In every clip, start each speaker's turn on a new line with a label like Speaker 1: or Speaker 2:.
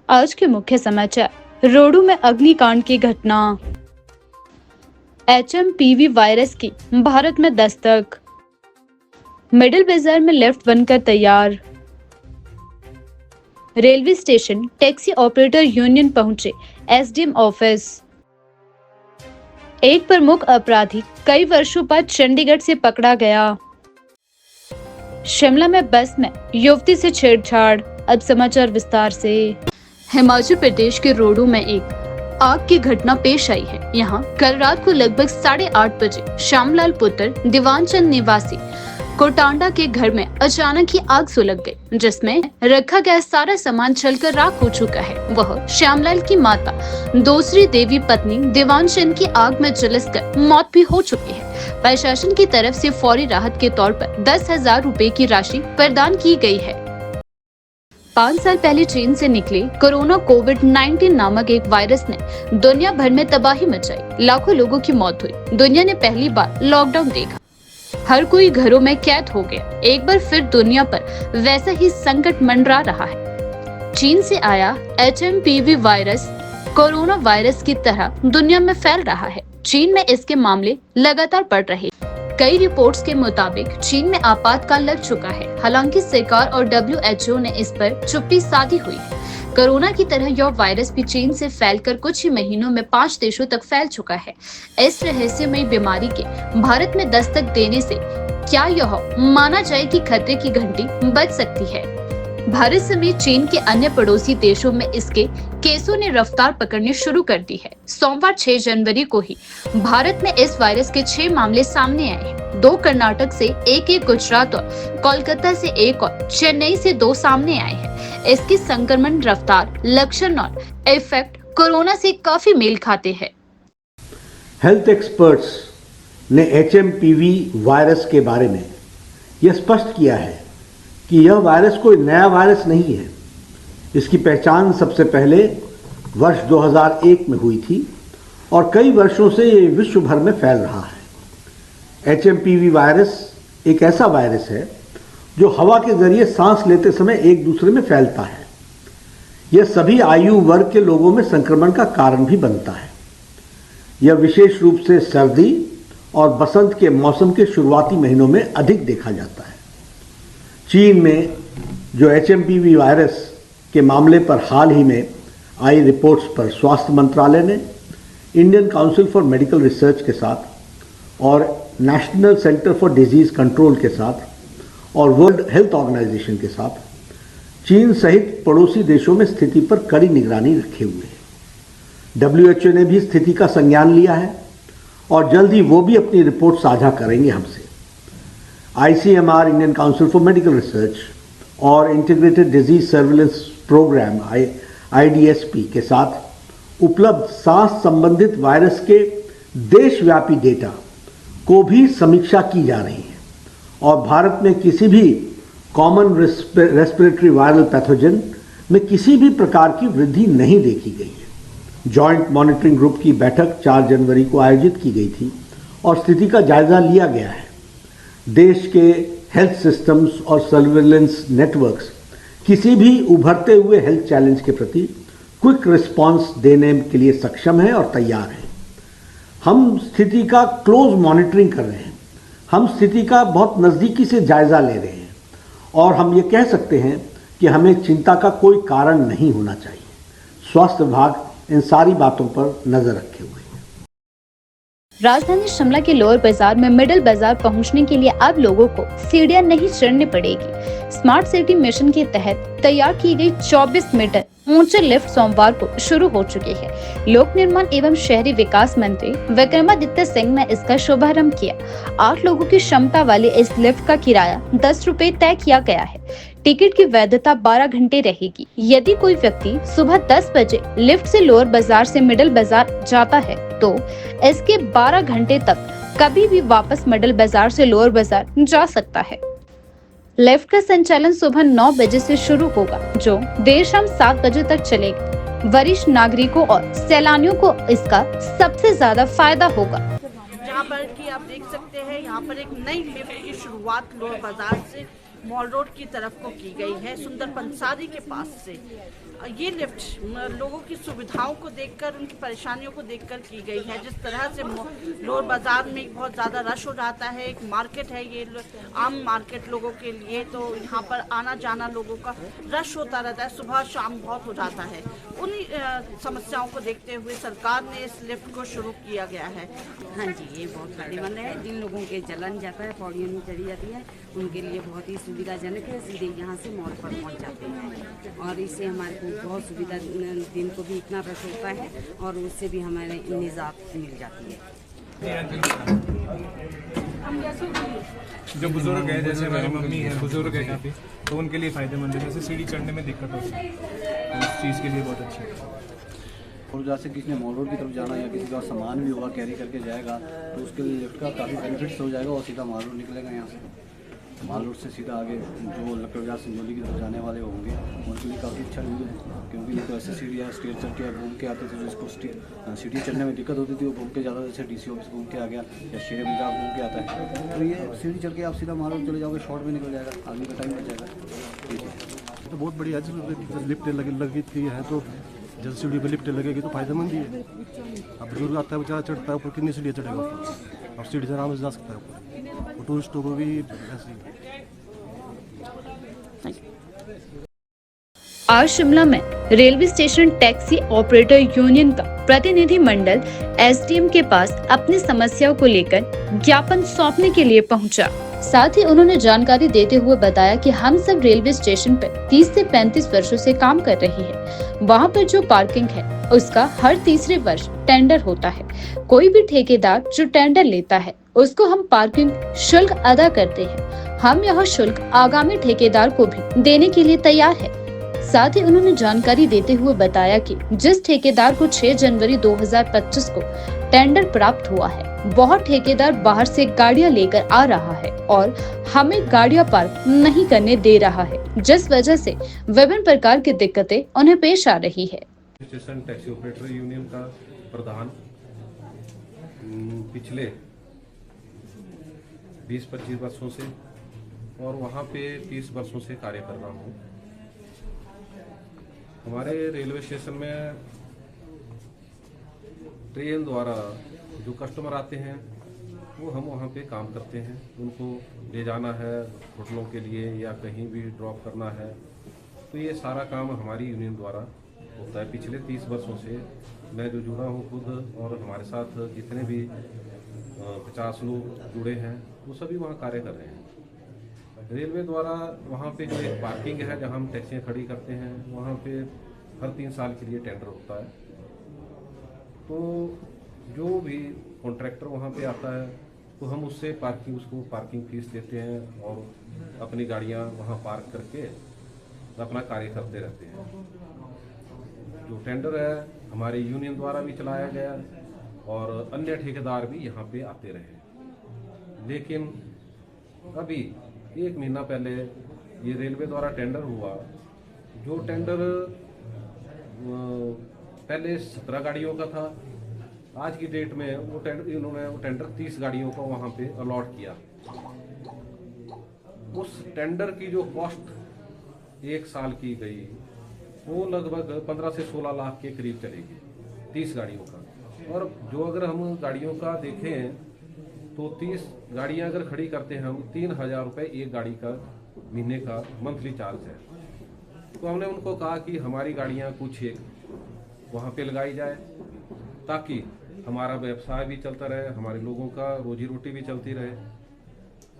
Speaker 1: आज के मुख्य समाचार। रोडू में अग्निकांड की घटना। एचएमपीवी वायरस की भारत में दस्तक। मिडिल बाजार में लिफ्ट बनकर तैयार। Railway station taxi operator union पहुंचे एसडीएम ऑफिस। एक प्रमुख अपराधी कई वर्षों बाद चंडीगढ़ से पकड़ा गया। शिमला में बस में युवती से छेड़छाड़। अब समाचार विस्तार से। हिमाचल प्रदेश के रोडू में एक आग की घटना पेश आई है। यहाँ कल रात को लगभग 8:30 बजे श्यामलाल पुत्र दीवानचंद निवासी कोटांडा के घर में अचानक ही आग सुलग गई, जिसमें रखा गया सारा सामान जलकर राख हो चुका है। वह श्यामलाल की माता दूसरी देवी पत्नी दीवानचंद की आग में झुलसकर मौत भी हो चुकी है। प्रशासन की तरफ से फौरी राहत के तौर पर 10,000 रुपए की राशि प्रदान की गई है। 5 साल पहले चीन से निकले कोरोना कोविड-19 नामक एक वायरस ने दुनिया भर में तबाही मचाई। लाखों लोगों की मौत हुई। दुनिया ने पहली बार लॉकडाउन देखा। हर कोई घरों में कैद हो गया। एक बार फिर दुनिया पर वैसा ही संकट मंडरा रहा है। चीन से आया एचएमपीवी वायरस कोरोना वायरस की तरह दुनिया में फैल रहा है। चीन में इसके मामले लगातार बढ़ रहे हैं। कई रिपोर्ट्स के मुताबिक चीन में आपातकाल लग चुका है। हालांकि सरकार और WHO ने इस पर चुप्पी साधी हुई है। कोरोना की तरह यह वायरस भी चीन से फैलकर कुछ ही महीनों में 5 देशों तक फैल चुका है। इस रहस्यमयी बीमारी के भारत में दस्तक देने से क्या यह माना जाए कि खतरे की घंटी बज सकती है? भारत समेत चीन के अन्य पड़ोसी देशों में इसके केसों ने रफ्तार पकड़नी शुरू कर दी है। सोमवार 6 जनवरी को ही भारत में इस वायरस के 6 मामले सामने आए हैं। 2 कर्नाटक से, एक गुजरात और कोलकाता से एक और चेन्नई से 2 सामने आए हैं। इसकी संक्रमण रफ्तार, लक्षण और इफेक्ट कोरोना से काफी मेल खाते हैं।
Speaker 2: हेल्थ एक्सपर्ट्स ने एचएमपीवी वायरस के बारे में यह स्पष्ट किया है कि यह वायरस कोई नया वायरस नहीं है। इसकी पहचान सबसे पहले वर्ष 2001 में हुई थी और कई वर्षों से ये विश्व भर में फैल रहा है। एचएमपीवी वायरस एक ऐसा वायरस है जो हवा के जरिए सांस लेते समय एक दूसरे में फैलता है। यह सभी आयु वर्ग के लोगों में संक्रमण का कारण भी बनता है। यह विशेष रूप से सर्दी और बसंत के मौसम के शुरुआती महीनों में अधिक देखा जाता है। चीन में जो एचएमपीवी वायरस के मामले पर हाल ही में आई रिपोर्ट्स पर स्वास्थ्य मंत्रालय ने Indian council for medical research के साथ और national centre for disease control के साथ और वर्ल्ड हेल्थ ऑर्गेनाइजेशन के साथ चीन सहित पड़ोसी देशों में स्थिति पर कड़ी निगरानी रखे हुए है। WHO ने भी स्थिति का संज्ञान लिया है और जल्द ही वो भी अपनी रिपोर्ट साझा करेंगे हमसे। ICMR Indian council for medical research और integrated disease surveillance programme IDSP के साथ उपलब्ध सांस संबंधित वायरस के देशव्यापी डेटा को भी समीक्षा की जा रही है और भारत में किसी भी कॉमन रेस्पिरेटरी वायरल पैथोजन में किसी भी प्रकार की वृद्धि नहीं देखी गई है। जॉइंट मॉनिटरिंग ग्रुप की बैठक 4 जनवरी को आयोजित की गई थी और स्थिति का जायजा लिया गया है। देश के हेल्थ सिस्टम्स और सर्विलेंस नेटवर्क्स किसी भी उभरते हुए हेल्थ चैलेंज के प्रति क्विक रिस्पांस देने के लिए सक्षम है और तैयार है। हम स्थिति का क्लोज मॉनिटरिंग कर रहे हैं। हम स्थिति का बहुत नज़दीकी से जायजा ले रहे हैं और हम ये कह सकते हैं कि हमें चिंता का कोई कारण नहीं होना चाहिए। स्वास्थ्य विभाग इन सारी बातों पर नजर रखे हुए है।
Speaker 1: राजधानी शिमला के लोअर बाजार में मिडिल बाजार पहुंचने के लिए अब लोगों को सीढ़ियां नहीं चढ़नी पड़ेगी। स्मार्ट सिटी मिशन के तहत तैयार की गई 24 मीटर ऊंचे लिफ्ट सोमवार को शुरू हो चुकी है। लोक निर्माण एवं शहरी विकास मंत्री विक्रमादित्य सिंह ने इसका शुभारंभ किया। 8 लोगों की क्षमता वाले इस लिफ्ट का किराया 10 रुपए तय किया गया है। टिकट की वैधता 12 घंटे रहेगी। यदि कोई व्यक्ति सुबह 10 बजे लिफ्ट से लोअर बाजार से मिडिल बाजार जाता है तो इसके 12 घंटे तक कभी भी वापस मिडिल बाजार से लोअर बाजार जा सकता है। लिफ्ट का संचालन सुबह 9 बजे से शुरू होगा, जो देर शाम 7 बजे तक चलेगा। वरिष्ठ नागरिकों और सैलानियों को इसका सबसे ज्यादा फायदा होगा।
Speaker 3: जहाँ पर कि आप देख सकते हैं यहाँ पर एक नई लिफ्ट की शुरुआत लोअर बाजार से मॉल रोड की तरफ को की गई है, सुंदर पंसारी के पास से। ये लिफ्ट लोगों की सुविधाओं को देखकर, उनकी परेशानियों को देखकर की गई है। जिस तरह से लोअर बाजार में बहुत ज़्यादा रश हो जाता है, एक मार्केट है ये, आम मार्केट लोगों के लिए, तो यहाँ पर आना जाना लोगों का रश होता रहता है, सुबह शाम बहुत हो जाता है। उन्हीं समस्याओं को देखते हुए सरकार ने इस लिफ्ट को शुरू किया गया है।
Speaker 4: हाँ जी, ये बहुत फायदेमंद है। जिन लोगों के जलन जाता है, पौड़ियों में चढ़ी जाती है, उनके लिए बहुत ही सुविधाजनक है। सीधे यहाँ से मॉल पर पहुँच जाते हैं और इससे हमारे को बहुत सुविधा, दिन को भी इतना रश होता है और उससे भी हमारे निजात मिल जाती है।
Speaker 5: जो बुजुर्ग है, जैसे मेरी मम्मी है, बुजुर्ग है काफ़ी, तो उनके लिए फ़ायदेमंद है। जैसे सीढ़ी चढ़ने में दिक्कत होती है, तो उस चीज़ के लिए बहुत अच्छा है।
Speaker 6: और जैसे किसी ने मॉल रोड की तरफ जाना या किसी का सामान भी होगा कैरी करके जाएगा, तो उसके लिए लिफ्ट का काफ़ी बेनिफिट्स हो जाएगा और सीधा मॉल रोड निकलेगा। यहाँ से मॉल रोड से सीधा आगे जो लकड़िया संजौली की तरफ जाने वाले होंगे उनके लिए काफ़ी अच्छा व्यू है, क्योंकि नहीं तो ऐसे सीढ़ियाँ स्टेज चढ़ के घूम के आते थे, जिसको सीढ़ी चढ़ने में दिक्कत होती थी, वो घूम के जाता, जैसे DC ऑफिस घूम के आ गया या शेर बाजार घूम के आता है। तो ये सीढ़ी चढ़ के आप सीधा मॉल रोड चले जाओगे, शॉर्ट में निकल जाएगा, आदमी का टाइम बच जाएगा। ठीक है,
Speaker 7: तो बहुत बढ़िया है। लिफ्ट लगी थी है, तो जब सीढ़ी पर लिफ्ट लगेगी तो फायदेमंद ही है। अब बुजुर्ग आता है, बेचारा चढ़ता है ऊपर, कितनी सीढ़ी चढ़ेगा ऊपर, और सीढ़ी से आराम से जा सकता है ऊपर, और टूरिस्टों को भी ऐसे ही।
Speaker 1: आज शिमला में railway station taxi operator union का प्रतिनिधि मंडल SDM के पास अपनी समस्याओं को लेकर ज्ञापन सौंपने के लिए पहुंचा। साथ ही उन्होंने जानकारी देते हुए बताया कि हम सब रेलवे स्टेशन पर 30 से 35 वर्षों से काम कर रही है। वहां पर जो पार्किंग है उसका हर तीसरे वर्ष टेंडर होता है। कोई भी ठेकेदार जो टेंडर लेता है उसको हम पार्किंग शुल्क अदा करते हैं। हम यह शुल्क आगामी ठेकेदार को भी देने के लिए तैयार है। साथ ही उन्होंने जानकारी देते हुए बताया कि जिस ठेकेदार को 6 जनवरी 2025 को टेंडर प्राप्त हुआ है, वह ठेकेदार बाहर से गाड़ियां लेकर आ रहा है और हमें गाड़ियां पार्क नहीं करने दे रहा है, जिस वजह से विभिन्न प्रकार की दिक्कतें उन्हें पेश आ रही है।
Speaker 8: स्टेशन टैक्सी ऑपरेटर यूनियन का प्रधान पिछले 20-25 वर्षों से और वहाँ पे 30 वर्षों से कार्य कर रहा हूँ। हमारे रेलवे स्टेशन में ट्रेन द्वारा जो कस्टमर आते हैं वो हम वहाँ पे काम करते हैं। उनको ले जाना है होटलों के लिए या कहीं भी ड्रॉप करना है, तो ये सारा काम हमारी यूनियन द्वारा होता है। पिछले 30 वर्षों से मैं जो जुड़ा हूँ खुद, और हमारे साथ जितने भी 50 लोग जुड़े हैं वो सभी वहाँ कार्य कर रहे हैं। रेलवे द्वारा वहाँ पे जो एक पार्किंग है जहाँ हम टैक्सियाँ खड़ी करते हैं, वहाँ पे हर 3 साल के लिए टेंडर होता है। तो जो भी कॉन्ट्रैक्टर वहाँ पे आता है तो हम उससे उसको पार्किंग फीस देते हैं और अपनी गाड़ियाँ वहाँ पार्क करके अपना कार्य करते रहते हैं। जो टेंडर है हमारे यूनियन द्वारा भी चलाया गया और अन्य ठेकेदार भी यहाँ पे आते रहे। लेकिन अभी 1 महीना पहले ये रेलवे द्वारा टेंडर हुआ, जो टेंडर पहले 17 गाड़ियों का था, आज की डेट में इन्होंने वो टेंडर 30 गाड़ियों का वहाँ पे अलॉट किया। उस टेंडर की जो कॉस्ट 1 साल की गई वो लगभग 15 से 16 लाख के करीब चलेगी 30 गाड़ियों का। और जो अगर हम गाड़ियों का देखें तो 30 गाड़ियां अगर खड़ी करते हैं हम 3,000 रुपये एक गाड़ी का महीने का मंथली चार्ज है। तो हमने उनको कहा कि हमारी गाड़ियां कुछ एक वहाँ पे लगाई जाए ताकि हमारा व्यवसाय भी चलता रहे, हमारे लोगों का रोजी रोटी भी चलती रहे।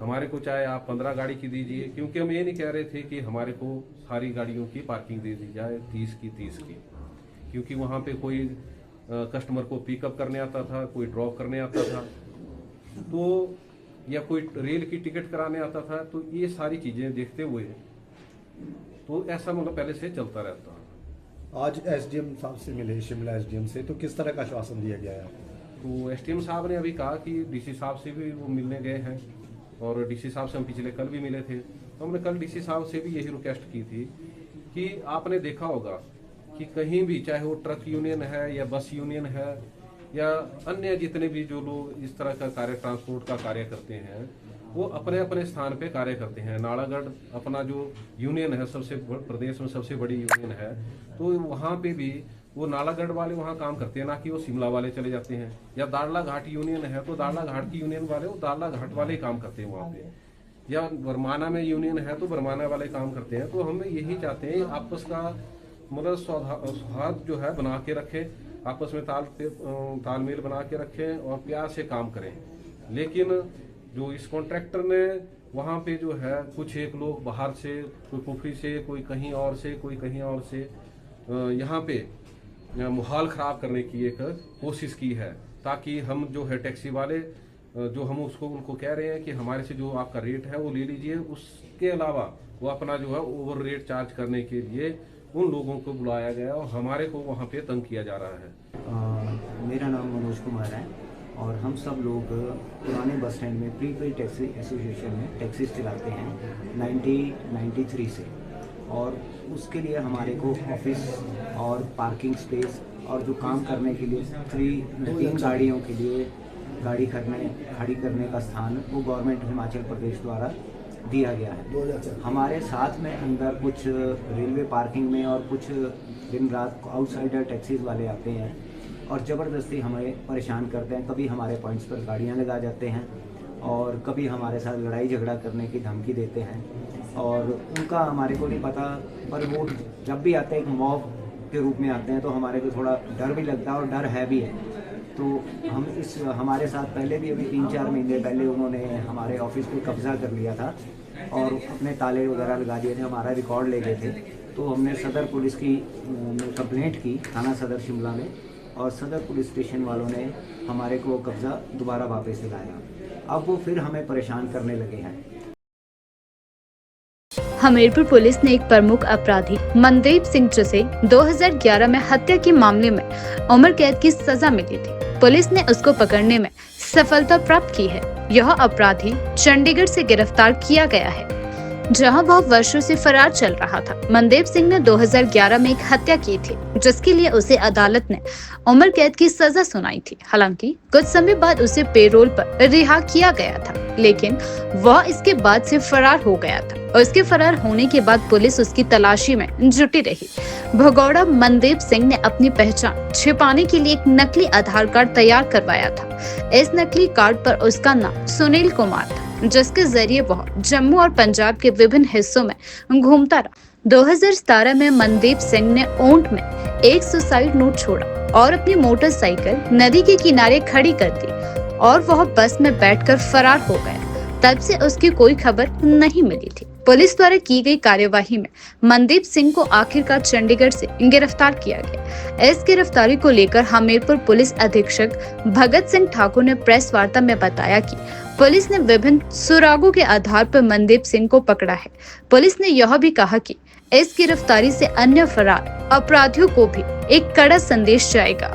Speaker 8: हमारे को चाहे आप 15 गाड़ी की दीजिए, क्योंकि हम ये नहीं कह रहे थे कि हमारे को सारी गाड़ियों की पार्किंग दे दी जाए 30 की, क्योंकि वहाँ पे कोई कस्टमर को पिकअप करने आता था, कोई ड्रॉप करने आता था, तो या कोई रेल की टिकट कराने आता था। तो ये सारी चीज़ें देखते हुए तो ऐसा मतलब पहले से चलता रहता।
Speaker 9: आज SDM साहब से मिले, शिमला SDM से, तो किस तरह का आश्वासन दिया गया है?
Speaker 8: तो SDM साहब ने अभी कहा कि DC साहब से भी वो मिलने गए हैं और DC साहब से हम पिछले कल भी मिले थे। तो हमने कल DC साहब से भी यही रिक्वेस्ट की थी कि आपने देखा होगा कि कहीं भी, चाहे वो ट्रक यूनियन है या बस यूनियन है या अन्य जितने भी जो लोग इस तरह का कार्य ट्रांसपोर्ट का कार्य करते हैं, वो अपने अपने स्थान पे कार्य करते हैं। नालागढ़ अपना जो यूनियन है, प्रदेश में सबसे बड़ी यूनियन है, तो वहाँ पे भी वो नालागढ़ वाले वहाँ काम करते हैं, ना कि वो शिमला वाले चले जाते हैं। या दाड़ला घाट यूनियन है तो दाड़ला घाट की यूनियन वाले वो दाड़ला घाट वाले काम करते हैं वहाँ पे। या बरमाना में यूनियन है तो बरमाना वाले काम करते हैं। तो हम यही चाहते हैं आपस का मतलब सौहार्द जो है बना के रखें, आपस में तालमेल बना के रखें और प्यार से काम करें। लेकिन जो इस कॉन्ट्रैक्टर ने वहाँ पे जो है कुछ एक लोग बाहर से, कोई कुफरी से, कोई कहीं और से, कोई कहीं और से यहाँ पे माहौल ख़राब करने की एक कोशिश की है, ताकि हम जो है टैक्सी वाले जो हम उनको कह रहे हैं कि हमारे से जो आपका रेट है वो ले लीजिए, उसके अलावा वो अपना जो है ओवर रेट चार्ज करने के लिए उन लोगों को बुलाया गया और हमारे को वहाँ पे तंग किया जा रहा है।
Speaker 10: मेरा नाम मनोज कुमार है और हम सब लोग पुराने बस स्टैंड में प्री टैक्सी एसोसिएशन में टैक्सीज चलाते हैं 1993 से, और उसके लिए हमारे को ऑफिस और पार्किंग स्पेस और जो काम करने के लिए 3 गाड़ियों के लिए गाड़ी खड़ी करने का स्थान वो गवर्नमेंट हिमाचल प्रदेश द्वारा दिया गया है। हमारे साथ में अंदर कुछ रेलवे पार्किंग में और कुछ दिन रात आउटसाइडर टैक्सीज वाले आते हैं और ज़बरदस्ती हमें परेशान करते हैं। कभी हमारे पॉइंट्स पर गाड़ियां लगा जाते हैं और कभी हमारे साथ लड़ाई झगड़ा करने की धमकी देते हैं, और उनका हमारे को नहीं पता, पर वो जब भी आते हैं एक मॉब के रूप में आते हैं तो हमारे को थोड़ा डर भी लगता है और डर है भी है। तो हम हमारे साथ पहले भी अभी 3-4 महीने पहले उन्होंने हमारे ऑफिस पे कब्जा कर लिया था और अपने ताले वगैरह लगा दिए थे, हमारा रिकॉर्ड ले गए थे। तो हमने सदर पुलिस की कंप्लेंट की थाना सदर शिमला में, और सदर पुलिस स्टेशन वालों ने हमारे को कब्जा दोबारा वापस दिलाया। अब वो फिर हमें परेशान करने लगे हैं।
Speaker 1: हमीरपुर पुलिस ने एक प्रमुख अपराधी मनदीप सिंह जिसे 2011 में हत्या के मामले में उम्र कैद की सजा मिली थी, पुलिस ने उसको पकड़ने में सफलता प्राप्त की है। यह अपराधी चंडीगढ़ से गिरफ्तार किया गया है, जहां वह वर्षों से फरार चल रहा था। मनदीप सिंह ने 2011 में एक हत्या की थी, जिसके लिए उसे अदालत ने उम्र कैद की सजा सुनाई थी। हालांकि कुछ समय बाद उसे पेरोल पर रिहा किया गया था, लेकिन वह इसके बाद से फरार हो गया था। उसके फरार होने के बाद पुलिस उसकी तलाशी में जुटी रही। भगौड़ा मनदीप सिंह ने अपनी पहचान छिपाने के लिए एक नकली आधार कार्ड तैयार करवाया था। इस नकली कार्ड पर उसका नाम सुनील कुमार था, जिसके जरिए वह जम्मू और पंजाब के विभिन्न हिस्सों में घूमता रहा। 2017 में मनदीप सिंह ने ऊंट में एक सुसाइड नोट छोड़ा और अपनी मोटरसाइकिल नदी के किनारे खड़ी कर दी और वह बस में बैठकर फरार हो गया। तब से उसकी कोई खबर नहीं मिली थी। पुलिस द्वारा की गई कार्यवाही में मनदीप सिंह को आखिरकार चंडीगढ़ से गिरफ्तार किया गया। इस गिरफ्तारी को लेकर हमीरपुर पुलिस अधीक्षक भगत सिंह ठाकुर ने प्रेस वार्ता में बताया कि पुलिस ने विभिन्न सुरागों के आधार पर मनदीप सिंह को पकड़ा है। पुलिस ने यह भी कहा कि इस गिरफ्तारी से अन्य फरार अपराधियों को भी एक कड़ा संदेश जाएगा।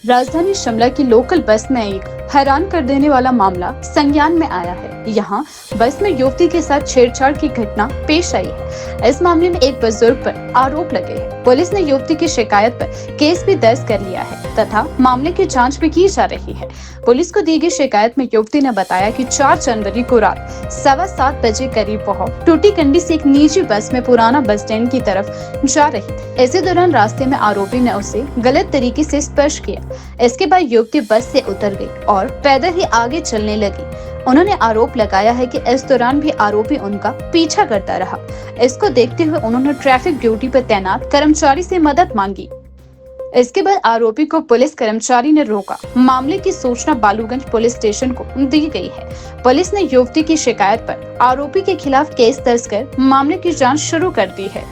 Speaker 1: राजधानी शिमला की लोकल बस में एक हैरान कर देने वाला मामला संज्ञान में आया है। यहाँ बस में युवती के साथ छेड़छाड़ की घटना पेश आई है। इस मामले में एक बुजुर्ग पर आरोप लगे हैं। पुलिस ने युवती की शिकायत पर केस भी दर्ज कर लिया है तथा मामले की जांच भी की जा रही है। पुलिस को दी गई शिकायत में युवती ने बताया कि 4 जनवरी को रात 7:15 बजे करीब वह टूटीकंडी से एक निजी बस में पुराना बस स्टैंड की तरफ जा रही थी। इसी दौरान रास्ते में आरोपी ने उसे गलत तरीके से स्पर्श किया। इसके बाद युवती बस से उतर गई और पैदल ही आगे चलने लगी। उन्होंने आरोप लगाया है कि इस दौरान भी आरोपी उनका पीछा करता रहा। इसको देखते हुए उन्होंने ट्रैफिक ड्यूटी पर तैनात कर्मचारी से मदद मांगी। इसके बाद आरोपी को पुलिस कर्मचारी ने रोका। मामले की सूचना बालूगंज पुलिस स्टेशन को दी गई है। पुलिस ने युवती की शिकायत पर आरोपी के खिलाफ केस दर्ज कर मामले की जांच शुरू कर दी है।